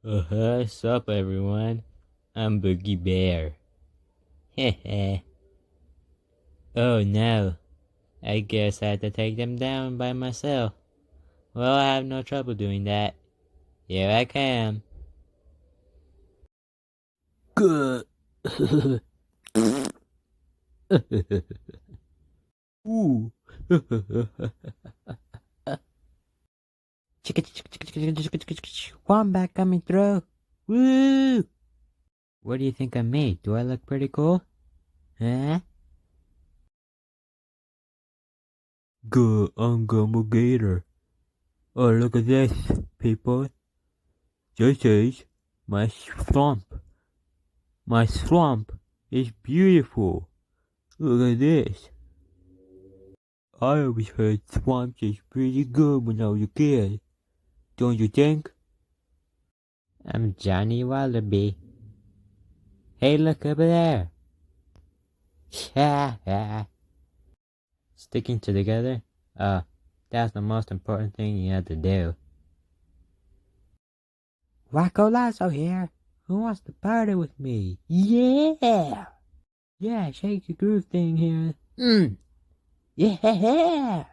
What's up, everyone? I'm Boogie Bear. Heh. Oh no, I guess I had to take them down by myself. Well, I have no trouble doing that. Here I come. Good. Ooh. Wombat coming through. Woo! What do you think of me? Do I look pretty cool? Huh? Good, I'm Gumbo Gator. Oh, look at this, people. This is my swamp. My swamp is beautiful. Look at this. I always heard swamps is pretty good when I was a kid. Don't you think? I'm Johnny Wallaby. Hey, look over there. Sticking together? That's the most important thing you have to do. Wacko Lasso here. Who wants to party with me? Yeah! Yeah, shake your groove thing here. Yeah!